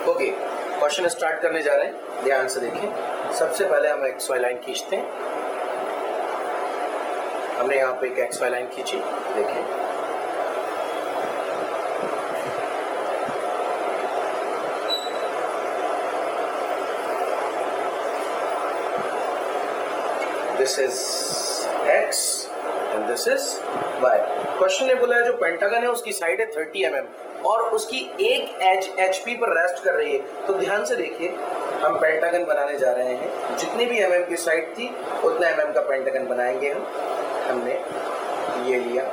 Okay, question start करने जा रहे हैं, ध्यान से देखें। सबसे पहले हम एक्स वाई लाइन खींचते हैं। हमने यहाँ पे एक एक्स वाई लाइन खींची, देखें। This is x and this is y। Question ने बोला है जो पेंटागन है उसकी साइड है 30 mm और उसकी एक एज HP पर रेस्ट कर रही है। तो ध्यान से देखिए, हम पेंटागन बनाने जा रहे हैं। जितनी भी mm की साइड थी उतना mm का पेंटागन बनाएंगे हम। हमने ये लिया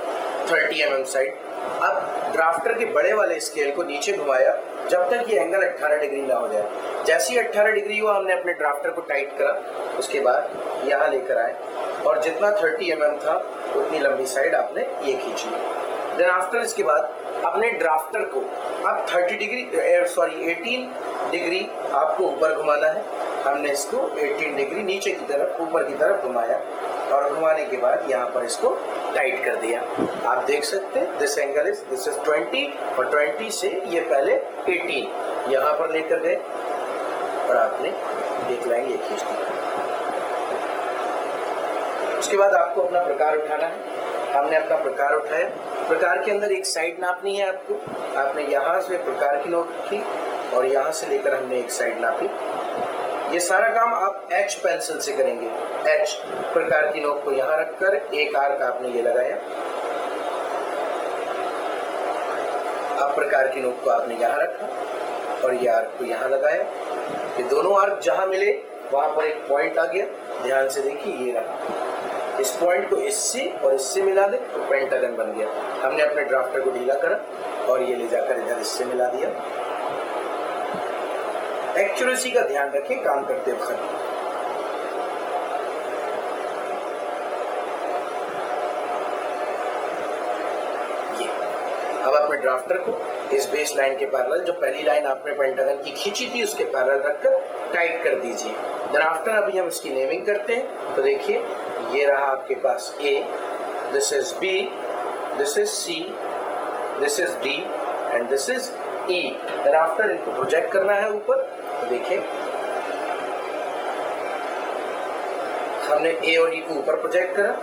30 mm साइड। अब ड्राफ्टर के बड़े वाले स्केल को नीचे घुमाया जब तक ये एंगल 18 डिग्री ना हो जाए। जैसे ही 18 डिग्री हुआ हमने अपने ड्राफ्टर को टाइट करा, उसके बाद यहाँ लेकर आए और जितना 30 mm था उतनी लंबी साइड आपने ये खींची। देन आफ्टर इसके बाद अपने ड्राफ्टर को अब 18 डिग्री आपको ऊपर घुमाना है। हमने इसको 18 डिग्री नीचे की तरफ ऊपर की तरफ घुमाया और घुमाने के बाद यहाँ पर इसको टाइट कर दिया। आप देख सकते हैं दिस एंगल इज 20 और 20 से ये पहले 18 यहाँ पर लेकर गए और आपने एक लाइन ये खींच दी। उसके बाद आपको अपना प्रकार उठाना है। हमने अपना प्रकार उठाया। प्रकार के अंदर एक साइड नापनी है आपको। आपने यहाँ से प्रकार की नोक की और यहाँ से लेकर हमने एक साइड नापी। ये सारा काम आप एच पेंसिल से करेंगे। एच प्रकार की नोक को यहाँ रखकर एक आर्क आपने ये लगाया। अब प्रकार की नोक को आपने यहाँ रखा और ये आर्क को यहाँ लगाया। ये दोनों आर्क जहां मिले वहां पर एक पॉइंट आ गया। ध्यान से देखिए, ये रहा। इस पॉइंट को इससे और इससे मिला दे तो पेंटागन बन गया। हमने अपने ड्राफ्टर को ढीला करा और ये ले जाकर इधर इससे मिला दिया। एक्यूरेसी का ध्यान रखें काम करते वक्त। ये अब अपने ड्राफ्टर को इस बेस लाइन के पैरेलल, जो पहली लाइन आपने पेंटागन की खींची थी उसके पैरेलल रखकर टाइट कर दीजिए। देन आफ्टर अभी हम इसकी नेमिंग करते हैं। तो देखिए, ये रहा आपके पास A, this is B, this is C, this is D and this is E। Then after इनको प्रोजेक्ट करना है ऊपर। तो देखिए, हमने A और E को ऊपर प्रोजेक्ट करा।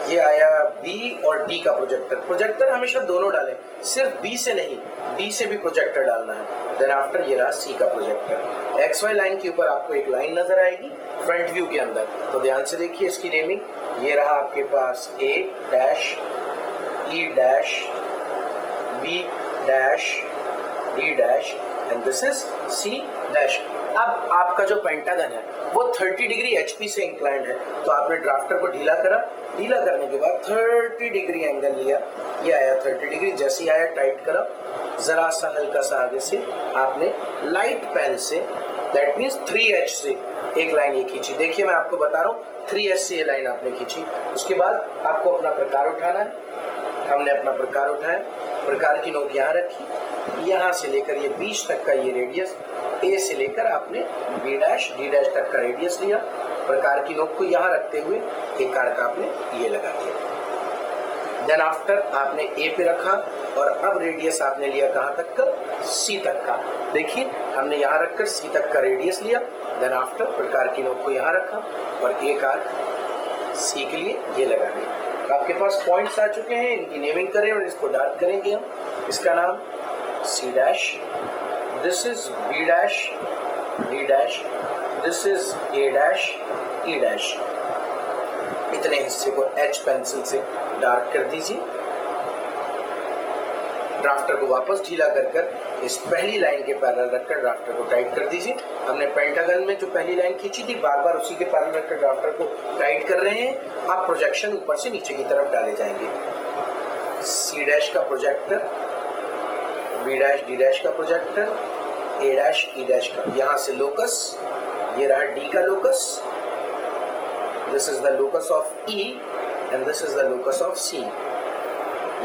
ये आया B और D का प्रोजेक्टर। प्रोजेक्टर हमेशा दोनों डालें, सिर्फ B से नहीं, D से भी प्रोजेक्टर डालना है। देन आफ्टर ये रहा C का प्रोजेक्टर। एक्स वाई लाइन के ऊपर आपको एक लाइन नजर आएगी फ्रंट व्यू के अंदर। तो ध्यान से देखिए इसकी नेमिंग। ये रहा आपके पास A dash, E dash, B dash, D dash and this is C dash. अब आपका जो पेंटागन है वो 30 डिग्री HP से इंक्लाइंड है। तो आपने ड्राफ्टर को ढीला करा। ढीला करने के बाद 30 डिग्री एंगल लिया। ये आया 30 डिग्री। जैसे ही आया टाइट करा, जरा सा हल्का सा आगे से आपने लाइट पेन से, दैट मीन्स 3H से एक लाइन ये खींची। देखिए मैं आपको बता रहा हूँ, 3H से ये लाइन आपने खींची। उसके बाद आपको अपना प्रकार उठाना है। हमने अपना प्रकार उठाया। प्रकार की नोक यहाँ रखी। यहाँ से लेकर ये बीच तक का ये रेडियस, A से लेकर आपने B डैश, D डैश तक का रेडियस लिया। प्रकार की नोक को यहाँ रखते हुए एक आर्क आपने ये लगा दिया। देन आफ्टर आपने A पे रखा और अब रेडियस आपने लिया कहाँ तक का? C तक का। देखिए, हमने यहाँ रखकर C तक का रेडियस लिया। देन आफ्टर प्रकार की नोक को यहाँ रखा और एक आर्क C के लिए ये लगा दिया। आपके पास पॉइंट्स आ चुके हैं, इनकी नेमिंग करें और इसको डार्क करेंगे हम। इसका नाम C dash, this is B dash, D dash, this is A dash, E dash. इतने हिस्से को H पेंसिल से डार्क कर दीजिए। ड्राफ्टर को वापस ढीला कर इस पहली लाइन के पैरेलल रखकर ड्राफ्टर को टाइट कर दीजिए। हमने पेंटागन में जो पहली लाइन खींची थी, बार बार उसी के पैरेलल रखकर ड्राफ्टर को टाइट कर रहे हैं। आप प्रोजेक्शन ऊपर से नीचे की तरफ डाले जाएंगे। C डैश का projector, B dash, D dash का projector, A dash, E dash का। यहाँ से लोकस, ये रहा D का locus. This is the locus of E and this is the locus of C।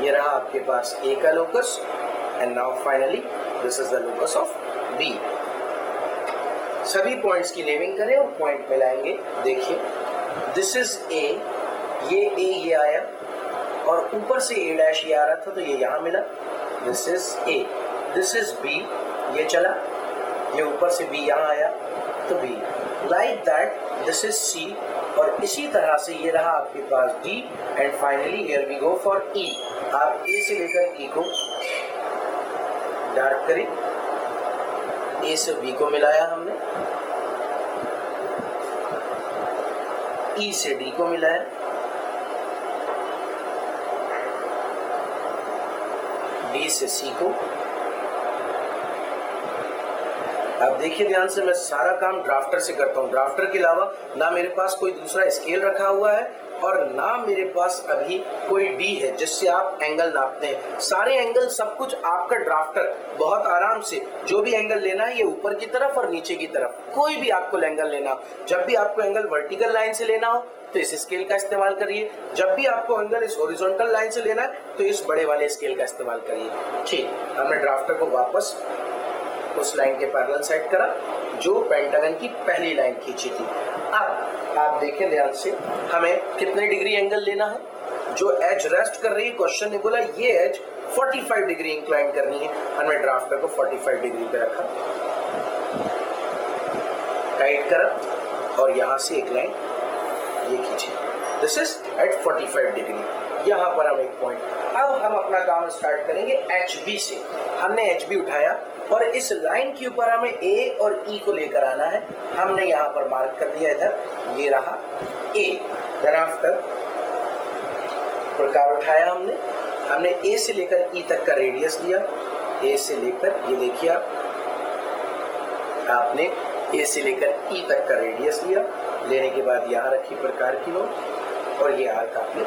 ये रहा आपके पास A का locus and now finally this is the locus of B। सभी पॉइंट्स की नेमिंग करें और पॉइंट मिलाएंगे। देखिए, दिस इज A, ये A ये आया और ऊपर से ए डैश ये आ रहा था तो ये यहाँ मिला, this is A, this is B, ये चला, ये ऊपर से बी यहाँ आया तो B, like that this is C, और इसी तरह से ये रहा आपके पास D, and finally here we go for E. आप ए से लेकर ई को डार्क करें, ए से बी को मिलाया हमने, ई से डी को मिलाया, डी से सी को। अब देखिए ध्यान से, मैं सारा काम ड्राफ्टर से करता हूँ। ड्राफ्टर के अलावा ना मेरे पास कोई दूसरा स्केल रखा हुआ है और ना मेरे पास अभी कोई डी है जिससे आप एंगल नापते हैं। सारे एंगल सब कुछ आपका ड्राफ्टर बहुत आराम से, जो भी एंगल लेना है ये ऊपर की तरफ और नीचे की तरफ, कोई भी आपको एंगल लेना हो। जब भी आपको एंगल वर्टिकल लाइन से लेना हो तो इस स्केल का इस्तेमाल करिए, जब भी आपको एंगल इस हॉरिजॉन्टल लाइन से लेना है तो इस बड़े वाले स्केल का इस्तेमाल करिए। ठीक, हमने ड्राफ्टर को वापस उस लाइन के पैरेलल सेट करा जो पेंटागन की पहली लाइन खींची थी। अब आप देखें ध्यान से, हमें कितने डिग्री एंगल लेना है। जो एज रेस्ट कर रही है, क्वेश्चन ने बोला ये एज 45 डिग्री इंक्लाइन करनी है, हमने ड्राफ्टर को 45 डिग्री पे रखा, टाइट करा और यहां से एक लाइन ये खींची, दिस इज एट 45 डिग्री। यहाँ पर हम एक पॉइंट, अब हम अपना काम स्टार्ट करेंगे HB से। हमने HB उठाया और इस लाइन के ऊपर हमें A और E को लेकर आना है। हमने यहाँ पर मार्क कर दिया, इधर ये रहा A। देन आफ्टर प्रकार उठाया हमने A से लेकर E तक का रेडियस लिया, A से लेकर, ये देखिए आपने A से लेकर E तक का रेडियस लिया, लेने के बाद यहाँ रखी प्रकार की नोट और ये आर्क आपने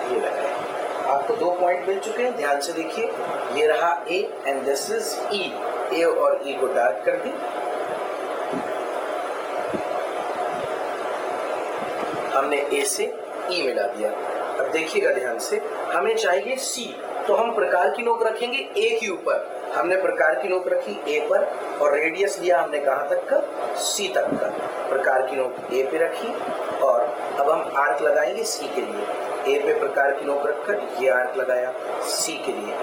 ये लगाया। आपको 2 पॉइंट मिल चुके हैं, ध्यान से देखिए, ये रहा A and this is E। A और E को डार्क कर दी, हमने A से E मिला दिया। अब देखिएगा ध्यान से, हमें चाहिए C, तो हम प्रकार की नोक रखेंगे A के ऊपर। हमने प्रकार की नोक रखी A पर और रेडियस लिया हमने कहाँ तक का, C तक का। प्रकार की नोक A पे रखी और अब हम आर्क लगाएंगे C के लिए। A पे प्रकार की नोक रखकर ये आर्क लगाया C के लिए,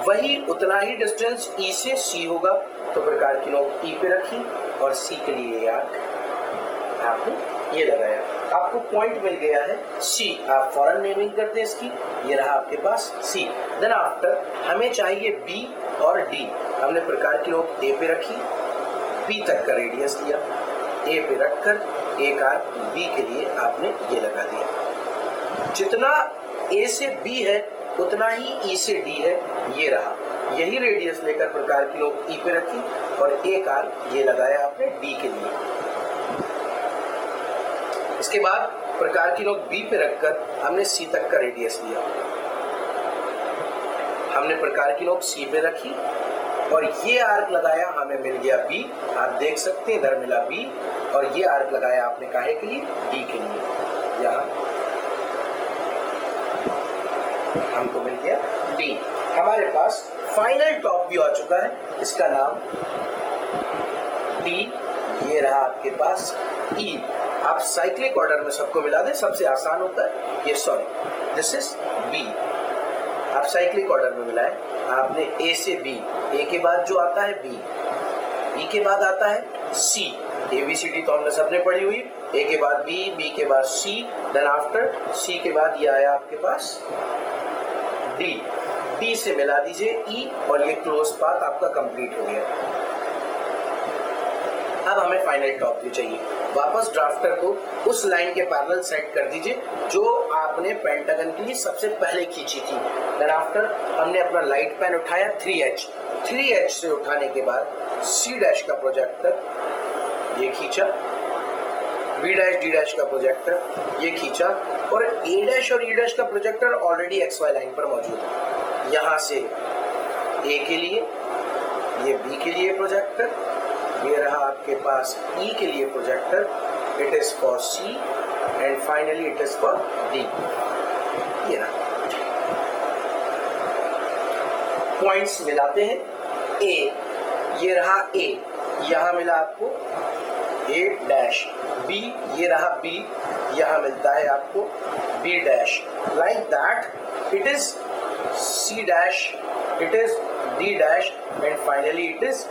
वही उतना ही डिस्टेंस E से C होगा, तो प्रकार की नोक E पे रखी और C के लिए ये आर्क आपने ये लगाया। आपको पॉइंट मिल गया है C, आप फौरन नेमिंग करते हैं इसकी, ये रहा आपके पास C। देन आफ्टर हमें चाहिए B और D। हमने प्रकार की नोक A पे रखी, B तक का रेडियस लिया, A पे रखकर एक आर्क B के लिए आपने ये लगा दिया। जितना A से B है उतना ही E से D है, ये रहा। यही रेडियस लेकर प्रकार की नोक E पे रखी और एक आर्क ये लगाया आपने D के लिए। इसके बाद प्रकार की नोक B पे रखकर हमने C तक का रेडियस लिया, हमने प्रकार की नोक C पे रखी और ये आर्क लगाया, हमें मिल गया B। आप देख सकते हैं इधर मिला B और ये आर्क लगाया आपने काहे के लिए, D के लिए। यहाँ हमको मिल गया D। हमारे पास फाइनल टॉप व्यू आ चुका है, इसका नाम D, ये रहा आपके पास E। आप साइक्लिक ऑर्डर में सबको मिला दें, सबसे आसान होता है ये, सॉरी दिस इज B। आप साइक्लिक ऑर्डर में मिलाएं, आपने A से B, A के बाद जो आता है B, B के बाद आता है C। ABCD तो हमने सबने पढ़ी हुई, A के बाद B, B के बाद C, देन आफ्टर C के बाद ये आया आपके पास D। D से मिला दीजिए E और ये क्लोज पाथ आपका कंप्लीट हो गया। अब हमें फाइनल टॉप व्यू चाहिए। वापस ड्राफ्टर को उस लाइन के पैरेलल सेट कर दीजिए जो आपने पेंटागन के लिए सबसे पहले खींची थी। देन आफ्टर हमने अपना लाइट पेन उठाया 3H से उठाने के बाद C डैश का प्रोजेक्टर ये खींचा, B डैश D डैश का प्रोजेक्टर ये खींचा और A डैश और E डैश का प्रोजेक्टर ऑलरेडी XY लाइन पर मौजूद है। यहाँ से A के लिए, ये B के लिए प्रोजेक्टर, ये रहा आपके पास E के लिए projector, it is for C and finally it is for D। ये रहा, पॉइंट्स मिलाते हैं। A, ये रहा A, यहां मिला आपको A डैश, B, ये रहा B, यहाँ मिलता है आपको B dash, like that it is C dash, it is D dash and finally it is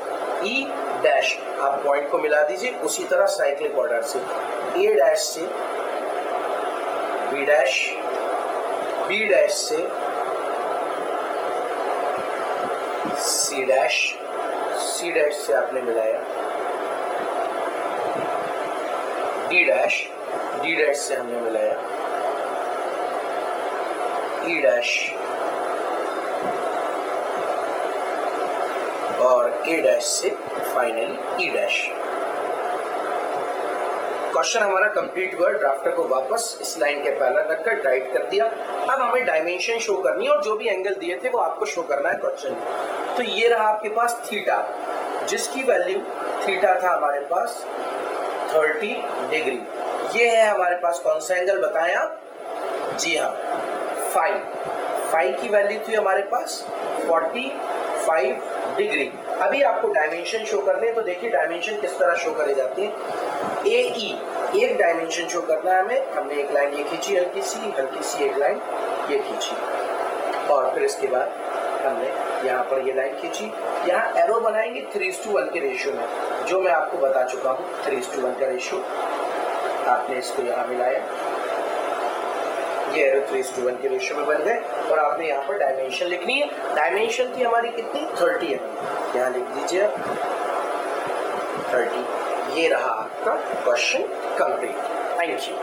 E dash. आप पॉइंट को मिला दीजिए उसी तरह साइक्लिक ऑर्डर से A डैश से B डैश, B डैश से C डैश, C डैश से आपने मिलाया D डैश, D डैश से हमने मिलाया E डैश और A डैश से फाइनली E डैश। क्वेश्चन हमारा कंप्लीट हुआ। ड्राफ्टर को वापस इस लाइन के पैरेलल रखकर टाइट कर दिया। अब हमें डायमेंशन शो करनी है और जो भी एंगल दिए थे वो आपको शो करना है क्वेश्चन। तो ये रहा आपके पास थीटा, जिसकी वैल्यू थीटा था हमारे पास 30 डिग्री। ये है हमारे पास कौन सा एंगल बताएं आप? जी हाँ, फाई की वैल्यू थी हमारे पास 45 डिग्री। अभी आपको डायमेंशन शो करने हैं, तो देखिए डायमेंशन किस तरह शो करे जाती है। AE एक डायमेंशन शो करना है हमें, हमने एक लाइन ये खींची हल्की सी एक लाइन ये खींची और फिर इसके बाद हमने यहाँ पर ये लाइन खींची। यहाँ एरो बनाएंगे 3:1 के रेशियो में, जो मैं आपको बता चुका हूँ 3:1 का रेशियो। आपने इसको यहाँ मिलाया, ये एरो 3:1 के रेशियो में बन गए और आपने यहाँ पर डायमेंशन लिखनी है। डायमेंशन थी हमारी कितनी? 30 है। यहाँ लिख दीजिए 30। ये रहा आपका क्वेश्चन कंप्लीट। Thank you.